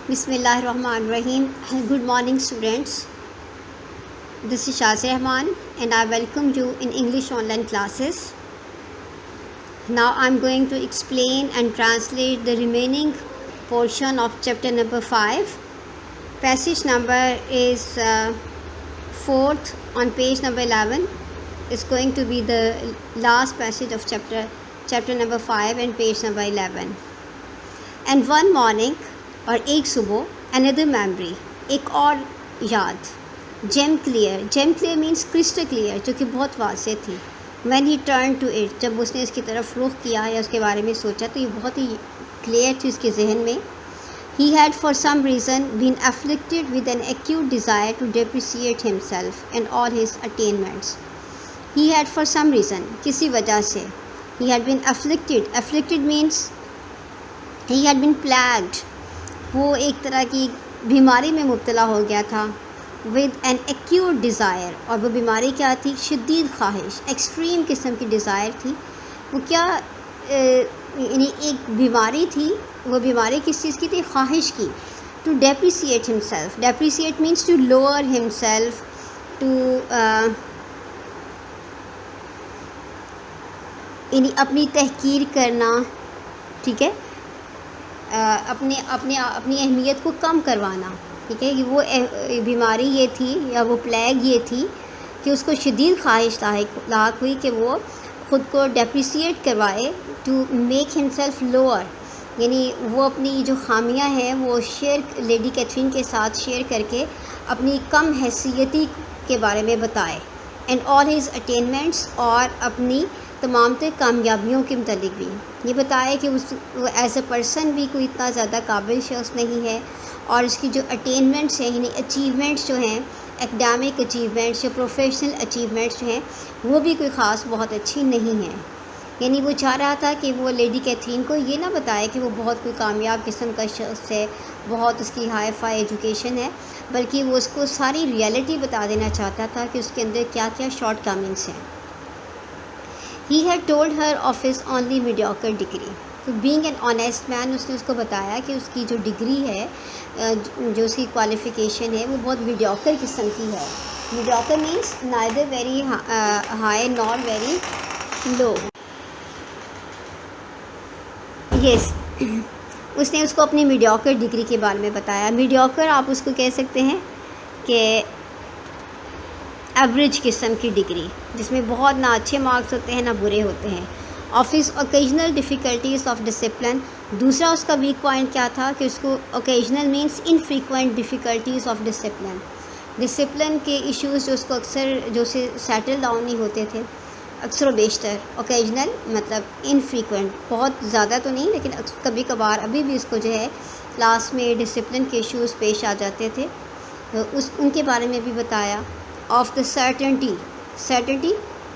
Bismillahirrahmanirrahim. Good morning, students. This is Shazia Rahman and I welcome you in English online classes. Now I'm going to explain and translate the remaining portion of chapter number 5. Passage number is 4th on page number 11. It's going to be the last passage of chapter number 5 and page number 11. And one morning, اور ایک صبح another memory, ایک اور یاد, gem clear means crystal clear, جو کہ بہت واضح تھی. when he turned to it, جب اس نے اس کی طرف رخ کیا یا اس کے بارے میں سوچا تو یہ بہت ہی کلیئر تھی اس کے ذہن میں. he had for some reason been afflicted with an acute desire to depreciate himself and all his attainments. he had for some reason, کسی وجہ سے. he had been afflicted means he had been plagued, وہ ایک طرح کی بیماری میں مبتلا ہو گیا تھا. with an acute desire, اور وہ بیماری کیا تھی؟ شدید خواہش, ایکسٹریم قسم کی ڈیزائر تھی. وہ کیا یعنی ایک بیماری تھی. وہ بیماری کس چیز کی تھی؟ خواہش کی. To depreciate himself, depreciate means to lower himself, to یعنی اپنی تحقیر کرنا, ٹھیک ہے, اپنی اہمیت کو کم کروانا. ٹھیک ہے, وہ بیماری یہ تھی یا وہ پلیگ یہ تھی کہ اس کو شدید خواہش لاحق ہوئی کہ وہ خود کو ڈیپریسیٹ کروائے. ٹو میک ہمسیلف لوور, یعنی وہ اپنی جو خامیاں ہیں وہ لیڈی کیتھرین کے ساتھ شیئر کر کے اپنی کم حیثیتی کے بارے میں بتائے. اینڈ آل ہز اٹینمنٹس, اور اپنی تمام تر کامیابیوں کے متعلق بھی یہ بتایا کہ وہ ایز اے پرسن بھی کوئی اتنا زیادہ قابل شخص نہیں ہے, اور اس کی جو اٹینمنٹس ہیں یعنی اچیومنٹس جو ہیں, اکیڈمک اچیومنٹس یا پروفیشنل اچیومنٹس جو ہیں وہ بھی کوئی خاص بہت اچھی نہیں ہیں. یعنی وہ چاہ رہا تھا کہ وہ لیڈی کیتھرین کو یہ نہ بتائے کہ وہ بہت کوئی کامیاب قسم کا شخص ہے, بہت اس کی ہائی فائی ایجوکیشن ہے, بلکہ وہ اس کو ساری ریئلٹی بتا دینا چاہتا تھا کہ اس کے اندر کیا کیا شارٹ کمنگس ہیں. He had told her of his only mediocre degree. So being an honest man, اس نے اس کو بتایا کہ اس کی جو ڈگری ہے, جو اس کی کوالیفیکیشن ہے وہ بہت میڈیوکر قسم کی ہے. Mediocre means neither very high nor very low. Yes, اس نے اس کو اپنی میڈیوکر ڈگری کے بارے میں بتایا. میڈیوکر آپ اس کو کہہ سکتے ہیں کہ ایوریج قسم کی ڈگری, جس میں بہت نہ اچھے مارکس ہوتے ہیں نہ برے ہوتے ہیں. Of his occasional difficulties of discipline, دوسرا اس کا ویک پوائنٹ کیا تھا کہ اس کو occasional means infrequent difficulties of discipline کے ایشوز جو اس کو اکثر جو سے سیٹل ڈاؤن نہیں ہوتے تھے, اکثر و بیشتر. اوکیجنل مطلب انفریکوینٹ, بہت زیادہ تو نہیں لیکن کبھی کبھار ابھی بھی اس کو جو ہے کلاس میں ڈسپلن کے ایشوز پیش آ جاتے تھے, ان کے بارے میں بھی بتایا. آف دا سرٹنٹی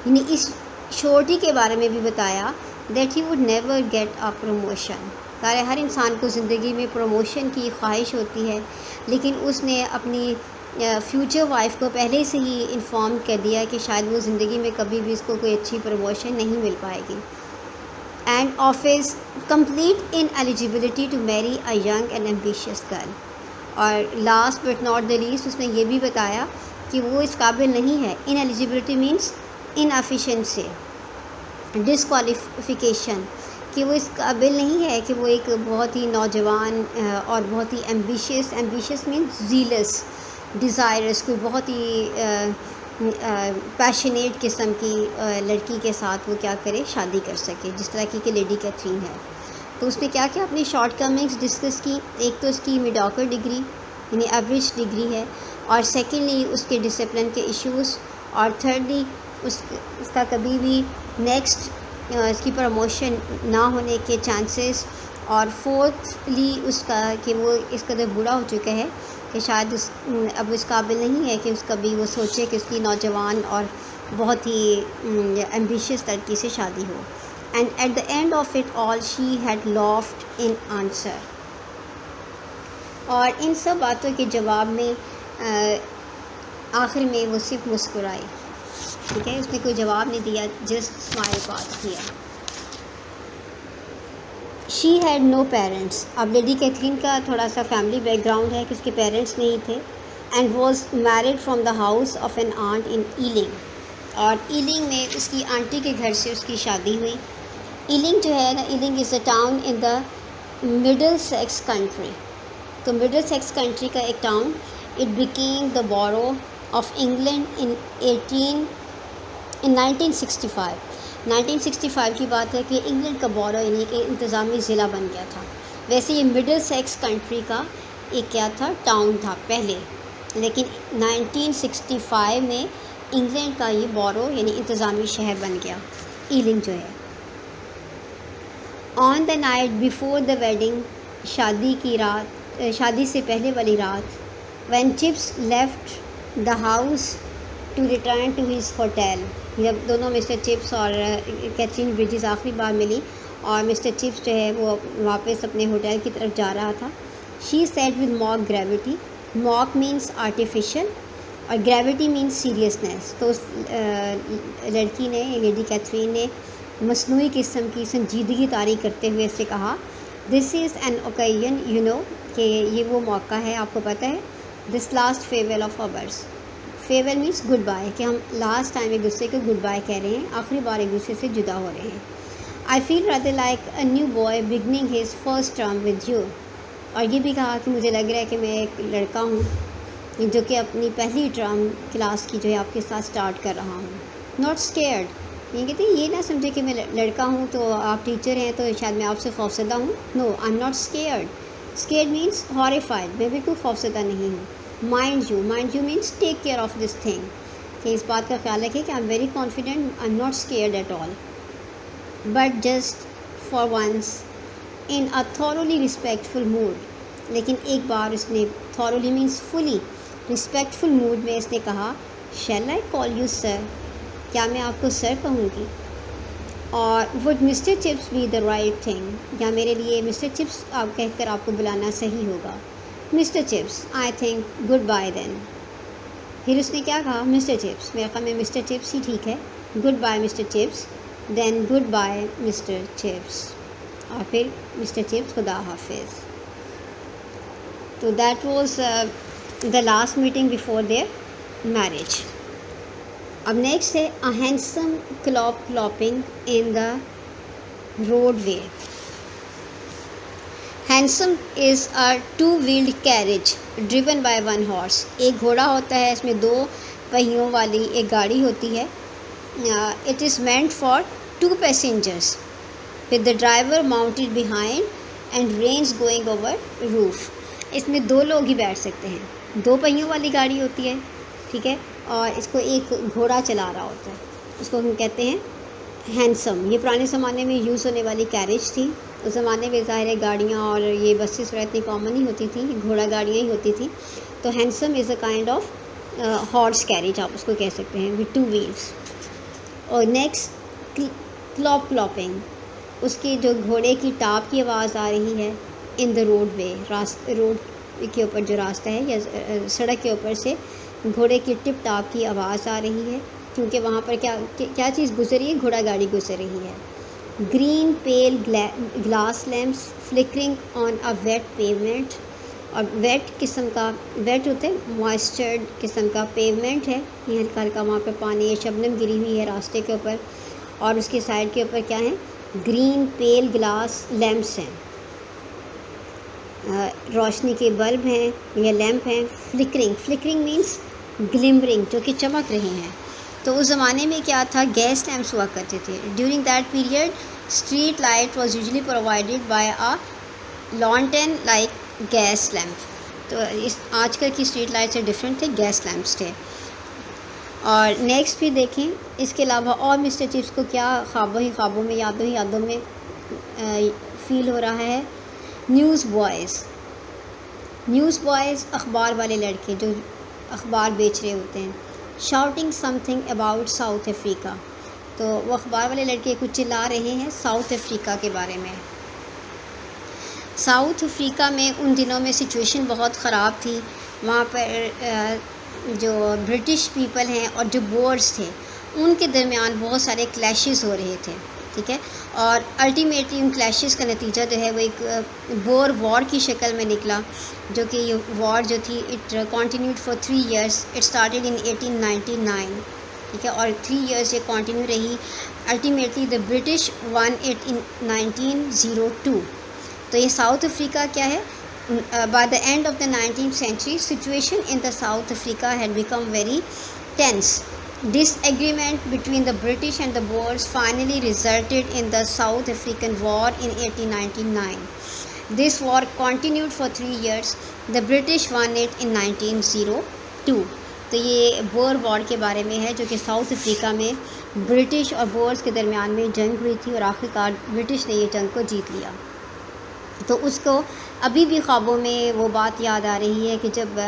یعنی اس شورٹی کے بارے میں بھی بتایا that he would never get a promotion. ہر انسان کو زندگی میں پروموشن کی خواہش ہوتی ہے, لیکن اس نے اپنی فیوچر وائف کو پہلے سے ہی انفارم کر دیا کہ شاید وہ زندگی میں کبھی بھی اس کو کوئی اچھی پروموشن نہیں مل پائے گی. And of his complete ineligibility to marry a young and ambitious girl. اور last but not the least, اس نے یہ بھی بتایا کہ وہ اس قابل نہیں ہے. ان ایلیجیبلٹی مینس ان ایفیشنسی, ڈسکوالیفیکیشن, کہ وہ اس قابل نہیں ہے کہ وہ ایک بہت ہی نوجوان اور بہت ہی ایمبیشیس مینس زیلس, ڈیزائرس, کوئی بہت ہی پیشنیٹ قسم کی لڑکی کے ساتھ وہ کیا کرے, شادی کر سکے, جس طرح کی کہ لیڈی کیتھرین ہے. تو اس نے کیا کیا اپنی شارٹ کمنگس ڈسکس کی. ایک تو اس کی میڈیوکر ڈگری یعنی ایوریج ڈگری ہے, اور سیکنڈلی اس کے ڈسپلن کے ایشوز, اور تھرڈلی اس کا کبھی بھی نیکسٹ اس کی پروموشن نہ ہونے کے چانسز, اور فورتھلی اس کا کہ وہ اس قدر بوڑھا ہو چکا ہے کہ شاید اب اس قابل نہیں ہے کہ اس کبھی وہ سوچے کہ اس کی نوجوان اور بہت ہی ایمبیشیس لڑکی سے شادی ہو. And at the end of it all she had laughed in answer, اور ان سب باتوں کے جواب میں آخر میں وہ صرف مسکرائی. ٹھیک ہے, اس نے کوئی جواب نہیں دیا, جسٹ اسمائل پاس کیا. She had know parents. اب لیڈی کیتھرین کا تھوڑا سا فیملی بیک گراؤنڈ ہے کہ اس کے پیرنٹس نہیں تھے. And was married from the house of an aunt in Ealing. اور ایلنگ میں اس کی آنٹی کے گھر سے اس کی شادی ہوئی. ایلنگ جو ہے نا، Ealing is a town in the Middlesex country. تو مڈل سیکس کنٹری کا ایک ٹاؤن. It became the borough of England in 1965. 1965 کی بات ہے کہ انگلینڈ کا بورو یعنی کہ انتظامی ضلع بن گیا تھا. ویسے یہ مڈل سیکس کنٹری کا ایک کیا تھا، ٹاؤن تھا پہلے، لیکن 1965 میں انگلینڈ کا یہ بورو یعنی انتظامی شہر بن گیا ایلنگ جو ہے. On the night before the wedding, شادی کی رات، شادی سے پہلے والی رات، when Chips left the house to return to his hotel. جب دونوں مسٹر چپس اور کیتھرین برجز آخری بار ملی اور مسٹر چپس جو ہے وہ واپس اپنے ہوٹل کی طرف جا رہا تھا، she said with موک gravity. موک means artificial اور گریوٹی مینس سیریسنیس. تو اس لڑکی نے، لیڈی کیتھرین نے مصنوعی قسم کی سنجیدگی طاری کرتے ہوئے اس سے کہا، this is an occasion you know, کہ یہ وہ موقع ہے، آپ کو پتہ ہے، this last farewell of ours. Farewell means goodbye, کہ ہم لاسٹ ٹائم ایک دوسرے کو گڈ بائے کہہ رہے ہیں، آخری بار ایک دوسرے سے جدا ہو رہے ہیں. I feel rather like a new boy beginning his first term with you. اور یہ بھی کہا کہ مجھے لگ رہا ہے کہ میں ایک لڑکا ہوں جو کہ اپنی پہلی ٹرم کلاس کی جو ہے آپ کے ساتھ سٹارٹ کر رہا ہوں. ناٹ اسکیئرڈ، یہ کہتے ہیں یہ نہ سمجھے کہ میں لڑکا ہوں تو آپ ٹیچر ہیں تو شاید میں آپ سے خوفزدہ ہوں. No, I am not scared. Scared means horrified, میں بالکل خوفزدہ نہیں ہوں. Mind you means take care of this thing, کہ اس بات کا خیال رکھیں کہ I am very confident, I am not scared at all. But just for once in a thoroughly respectful mood. لیکن ایک بار اس نے thoroughly means fully respectful mood میں اس نے کہا، shall I call you sir, کیا میں آپ کو سر کہوں گی؟ اور would Mr Chips be the right thing, یا میرے لیے مسٹر چپس آپ کہہ کر آپ کو بلانا صحیح ہوگا. Mister Chips, I think goodbye then. پھر اس نے کیا کہا، مسٹر چپس، میرے خیال میں مسٹر چپس ہی ٹھیک ہے. Goodbye mister Chips, then goodbye mister Chips, اور پھر مسٹر چپس خدا حافظ. تو that was the last meeting before their marriage. اب نیکسٹ ہے a hansom clopping in the roadway. Hansom is a two wheeled carriage driven by one horse. ایک گھوڑا ہوتا ہے، اس میں دو پہیوں والی ایک گاڑی ہوتی ہے. It is meant for two passengers with the driver mounted behind and reins going over roof. اس میں دو لوگ ہی بیٹھ سکتے ہیں. دو پہیوں والی گاڑی ہوتی ہے، ٹھیک ہے، اور اس کو ایک گھوڑا چلا رہا ہوتا ہے. اس کو ہم کہتے ہیں ہینڈسم. یہ پرانے زمانے میں یوز ہونے والی کیریج تھی. اس زمانے میں ظاہر ہے گاڑیاں اور یہ بسز وغیرہ اتنی کامن نہیں ہوتی تھیں، گھوڑا گاڑیاں ہی ہوتی تھیں. تو hansom is a kind of horse carriage, آپ اس کو کہہ سکتے ہیں، ود ٹو ویلس. اور نیکسٹ کلوپنگ، اس کی جو گھوڑے کی ٹاپ کی آواز آ رہی ہے ان دا روڈ وے، روڈ کے اوپر جو راستہ ہے یا سڑک کے اوپر سے گھوڑے کی ٹپ ٹاپ کی آواز آ رہی ہے، کیونکہ وہاں پر کیا چیز گزر رہی ہے، گھوڑا گاڑی گزر رہی ہے. گرین پیل گلاس لیمپس فلکرنگ آن اے ویٹ پیومنٹ. اور ویٹ قسم کا، ویٹ ہوتے ہیں موئسچرڈ قسم کا پیومنٹ ہے، یہ ہلکا ہلکا وہاں پہ پانی شبنم گری ہوئی ہے راستے کے اوپر، اور اس کے سائڈ کے اوپر کیا ہیں، گرین پیل گلاس لیمپس ہیں، روشنی کے بلب ہیں یا لیمپ ہیں. فلکرنگ مینس گلمرنگ، جو کہ چمک رہے ہیں. تو اس زمانے میں کیا تھا، گیس لیمپس ہوا کرتے تھے. During that period street light was usually provided by a lantern like gas lamp. تو اس آج کل کی اسٹریٹ لائٹ سے ڈفرینٹ تھے، گیس لیمپس تھے. اور نیکسٹ بھی دیکھیں، اس کے علاوہ اور مسٹر چپس کو کیا خوابوں میں یادوں میں فیل ہو رہا ہے. نیوز بوائز اخبار والے لڑکے جو اخبار بیچ رہے ہوتے ہیں. Shouting some thing about South Africa. تو وہ اخبار والے لڑکے کچھ چلا رہے ہیں ساؤتھ افریقہ کے بارے میں. ساؤتھ افریقہ میں ان دنوں میں سچویشن بہت خراب تھی. وہاں پر جو برٹش پیپل ہیں اور جو بورز تھے ان کے درمیان بہت سارے کلیشز ہو رہے تھے. ٹھیک ہے. اور الٹیمیٹلی ان کلیشز کا نتیجہ جو ہے وہ ایک بور وار کی شکل میں نکلا، جو کہ یہ وار جو تھی it continued for 3 years. It started in 1899. ٹھیک ہے، اور 3 years یہ کنٹینیو رہی. Ultimately the British one it in 1902. تو یہ ساؤتھ افریقہ کیا ہے، by the end of the 19th century, situation in the South Africa had become very tense. Disagreement between the British and the Boers finally resulted in the South African War in 1899. This war continued for 3 years. The British won it in 1902. تو یہ bore وار کے بارے میں ہے، جو کہ South Africa میں British اور بورز کے درمیان میں جنگ ہوئی تھی، اور آخرکار برٹش نے یہ جنگ کو جیت لیا. تو اس کو ابھی بھی خوابوں میں وہ بات یاد آ رہی ہے کہ جب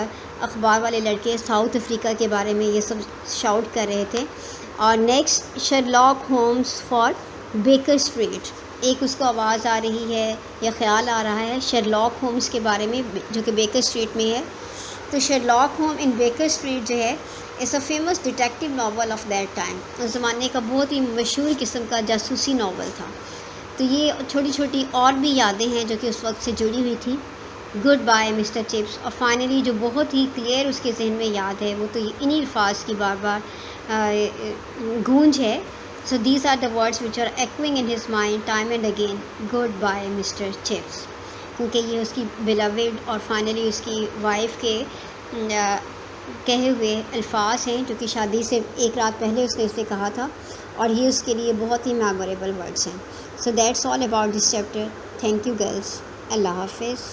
اخبار والے لڑکے ساؤتھ افریقہ کے بارے میں یہ سب شاؤٹ کر رہے تھے. اور next Sherlock Holmes for Baker Street, ایک اس کو آواز آ رہی ہے یا خیال آ رہا ہے شرلاک ہومز کے بارے میں، جو کہ بیکر اسٹریٹ میں ہے. تو شرلاک ہوم ان بیکر اسٹریٹ جو ہے is a famous detective novel of that time. اس زمانے کا بہت ہی مشہور قسم کا جاسوسی ناول تھا. تو یہ چھوٹی چھوٹی اور بھی یادیں ہیں جو کہ اس وقت سے جڑی ہوئی تھی. Goodbye mister Chips. اور فائنلی جو بہت ہی کلیئر اس کے ذہن میں یاد ہے وہ تو انہی الفاظ کی بار بار گونج ہے. So these are the words which are echoing in his mind time and again. Goodbye mister Chips, کیونکہ یہ اس کی بیلوڈ اور فائنلی اس کی وائف کے کہے ہوئے الفاظ ہیں، جو کہ شادی سے ایک رات پہلے اس نے اسے کہا تھا، اور یہ اس کے لیے بہت ہی میموریبل ورڈس ہیں. So that's all about this chapter. Thank you girls. Allah Hafiz.